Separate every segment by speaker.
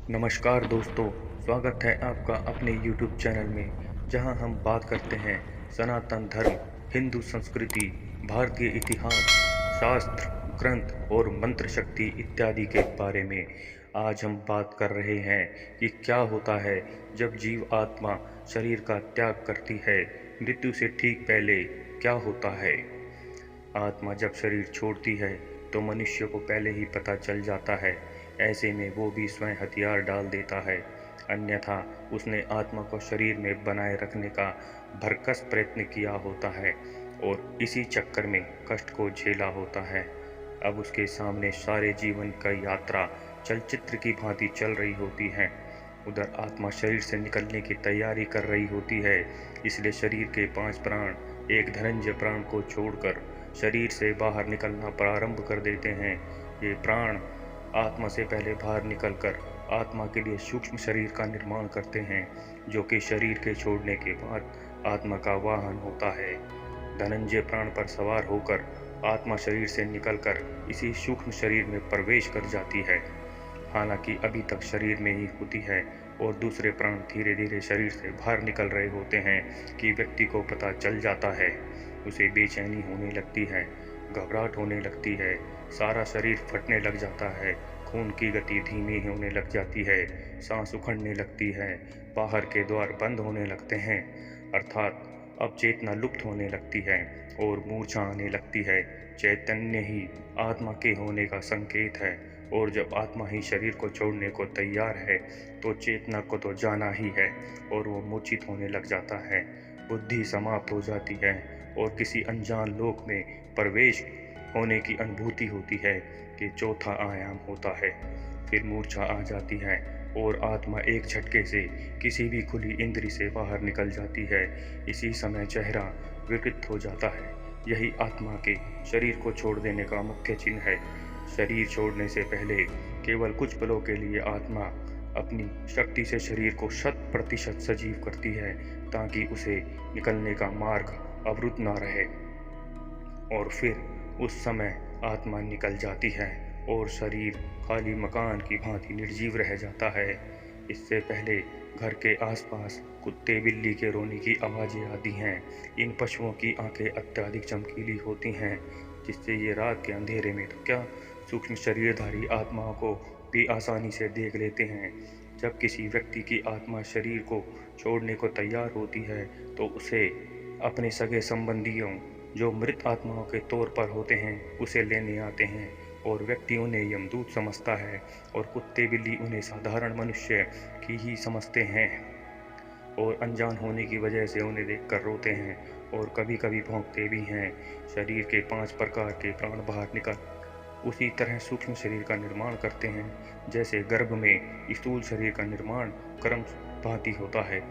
Speaker 1: नमस्कार दोस्तों, स्वागत है आपका अपने YouTube चैनल में जहां हम बात करते हैं सनातन धर्म, हिंदू संस्कृति, भारतीय इतिहास, शास्त्र, ग्रंथ और मंत्र शक्ति इत्यादि के बारे में। आज हम बात कर रहे हैं कि क्या होता है जब जीव आत्मा शरीर का त्याग करती है। मृत्यु से ठीक पहले क्या होता है। आत्मा जब शरीर छोड़ती है तो मनुष्य को पहले ही पता चल जाता है। ऐसे में वो भी स्वयं हथियार डाल देता है, अन्यथा उसने आत्मा को शरीर में बनाए रखने का भरकस प्रयत्न किया होता है और इसी चक्कर में कष्ट को झेला होता है। अब उसके सामने सारे जीवन का यात्रा चलचित्र की भांति चल रही होती है। उधर आत्मा शरीर से निकलने की तैयारी कर रही होती है, इसलिए शरीर के 5 प्राण एक धनंजय प्राण को छोड़कर शरीर से बाहर निकलना प्रारंभ कर देते हैं। ये प्राण आत्मा से पहले बाहर निकलकर आत्मा के लिए सूक्ष्म शरीर का निर्माण करते हैं, जो कि शरीर के छोड़ने के बाद आत्मा का वाहन होता है। धनंजय प्राण पर सवार होकर आत्मा शरीर से निकलकर इसी सूक्ष्म शरीर में प्रवेश कर जाती है। हालांकि अभी तक शरीर में ही होती है और दूसरे प्राण धीरे धीरे शरीर से बाहर निकल रहे होते हैं कि व्यक्ति को पता चल जाता है। उसे बेचैनी होने लगती है, घबराहट होने लगती है, सारा शरीर फटने लग जाता है, खून की गति धीमी होने लग जाती है, सांस उखड़ने लगती है, बाहर के द्वार बंद होने लगते हैं, अर्थात अब चेतना लुप्त होने लगती है और मूर्छा आने लगती है। चैतन्य ही आत्मा के होने का संकेत है और जब आत्मा ही शरीर को छोड़ने को तैयार है तो चेतना को तो जाना ही है और वो मूर्छित होने लग जाता है। बुद्धि समाप्त हो जाती है और किसी अनजान लोक में प्रवेश होने की अनुभूति होती है कि चौथा आयाम होता है। फिर मूर्छा आ जाती है और आत्मा एक झटके से किसी भी खुली इंद्री से बाहर निकल जाती है। इसी समय चेहरा विकृत हो जाता है। यही आत्मा के शरीर को छोड़ देने का मुख्य चिन्ह है। शरीर छोड़ने से पहले केवल कुछ पलों के लिए आत्मा अपनी शक्ति से शरीर को 100% सजीव करती है ताकि उसे निकलने का मार्ग अवरुद्ध न रहे, और फिर उस समय आत्मा निकल जाती है और शरीर खाली मकान की भांति निर्जीव रह जाता है। इससे पहले घर के आसपास कुत्ते बिल्ली के रोने की आवाज़ें आती हैं। इन पशुओं की आंखें अत्यधिक चमकीली होती हैं, जिससे ये रात के अंधेरे में तो क्या सूक्ष्म शरीरधारी आत्माओं को भी आसानी से देख लेते हैं। जब किसी व्यक्ति की आत्मा शरीर को छोड़ने को तैयार होती है तो उसे अपने सगे संबंधियों, जो मृत आत्माओं के तौर पर होते हैं, उसे लेने आते हैं और व्यक्ति उन्हें यमदूत समझता है और कुत्ते बिल्ली उन्हें साधारण मनुष्य की ही समझते हैं और अनजान होने की वजह से उन्हें देखकर रोते हैं और कभी कभी भौंकते भी हैं। शरीर के 5 प्रकार के प्राण बाहर निकल उसी तरह सूक्ष्म शरीर का निर्माण करते हैं, जैसे गर्भ में स्थूल शरीर का निर्माण क्रम भांति होता है।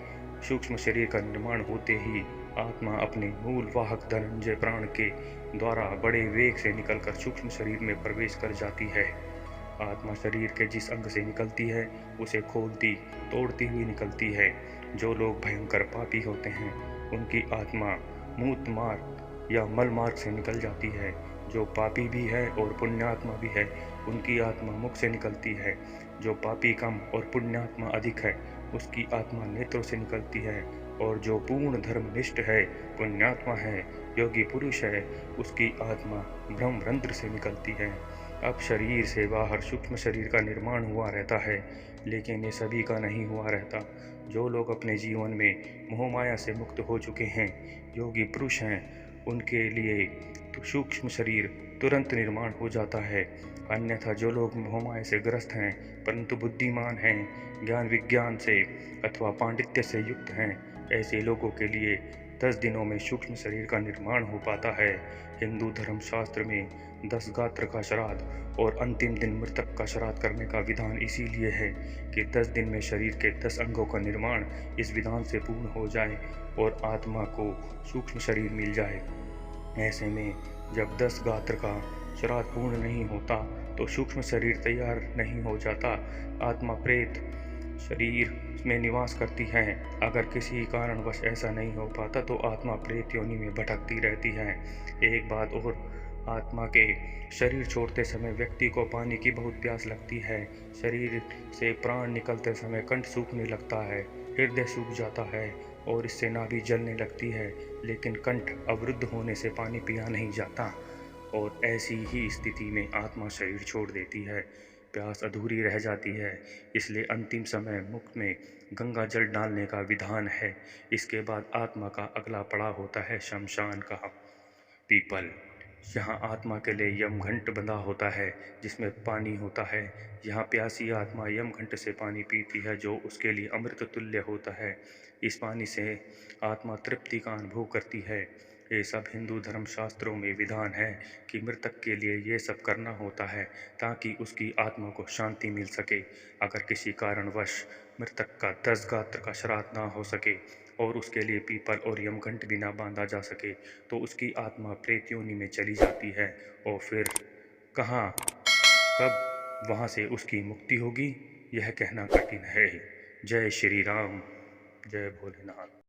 Speaker 1: सूक्ष्म शरीर का निर्माण होते ही आत्मा अपने मूल वाहक धनंजय प्राण के द्वारा बड़े वेग से निकलकर सूक्ष्म शरीर में प्रवेश कर जाती है। आत्मा शरीर के जिस अंग से निकलती है उसे खोलती तोड़ती हुई निकलती है। जो लोग भयंकर पापी होते हैं उनकी आत्मा मूत्र मार्ग या मल मार्ग से निकल जाती है। जो पापी भी है और पुण्यात्मा भी है उनकी आत्मा मुख से निकलती है। जो पापी कम और पुण्यात्मा अधिक है उसकी आत्मा नेत्रों से निकलती है, और जो पूर्ण धर्मनिष्ठ है, पुण्यात्मा है, योगी पुरुष है, उसकी आत्मा ब्रह्मरंध्र से निकलती है। अब शरीर से बाहर सूक्ष्म शरीर का निर्माण हुआ रहता है, लेकिन ये सभी का नहीं हुआ रहता। जो लोग अपने जीवन में मोह माया से मुक्त हो चुके हैं, योगी पुरुष हैं, उनके लिए तो सूक्ष्म शरीर तुरंत निर्माण हो जाता है। अन्यथा जो लोग मोहमाया से ग्रस्त हैं परंतु बुद्धिमान हैं, ज्ञान विज्ञान से अथवा पांडित्य से युक्त हैं, ऐसे लोगों के लिए 10 दिनों में सूक्ष्म शरीर का निर्माण हो पाता है। हिंदू धर्मशास्त्र में 10 गात्र का श्राद्ध और अंतिम दिन मृतक का श्राद्ध करने का विधान इसीलिए है कि 10 दिन में शरीर के 10 अंगों का निर्माण इस विधान से पूर्ण हो जाए और आत्मा को सूक्ष्म शरीर मिल जाए। ऐसे में जब 10 गात्र का श्राद्ध पूर्ण नहीं होता तो सूक्ष्म शरीर तैयार नहीं हो जाता। आत्मा प्रेत शरीर में निवास करती है। अगर किसी कारणवश ऐसा नहीं हो पाता तो आत्मा प्रेत योनि में भटकती रहती है। एक बात और, आत्मा के शरीर छोड़ते समय व्यक्ति को पानी की बहुत प्यास लगती है। शरीर से प्राण निकलते समय कंठ सूखने लगता है, हृदय सूख जाता है और इससे नाभि जलने लगती है, लेकिन कंठ अवरुद्ध होने से पानी पिया नहीं जाता और ऐसी ही स्थिति में आत्मा शरीर छोड़ देती है। प्यास अधूरी रह जाती है, इसलिए अंतिम समय मुख में गंगा जल डालने का विधान है। इसके बाद आत्मा का अगला पड़ाव होता है शमशान का। पीपल, यहाँ आत्मा के लिए यमघंट बंधा होता है जिसमें पानी होता है। यहाँ प्यासी आत्मा यमघंट से पानी पीती है जो उसके लिए अमृत तुल्य होता है। इस पानी से आत्मा तृप्ति का अनुभव करती है। ये सब हिंदू धर्म शास्त्रों में विधान है कि मृतक के लिए ये सब करना होता है ताकि उसकी आत्मा को शांति मिल सके। अगर किसी कारणवश मृतक का 10 गात्र का श्राद्ध ना हो सके और उसके लिए पीपल और यमघंट भी ना बांधा जा सके तो उसकी आत्मा प्रेत योनि में चली जाती है और फिर कहाँ कब वहाँ से उसकी मुक्ति होगी यह कहना कठिन है। जय श्री राम, जय भोलेनाथ।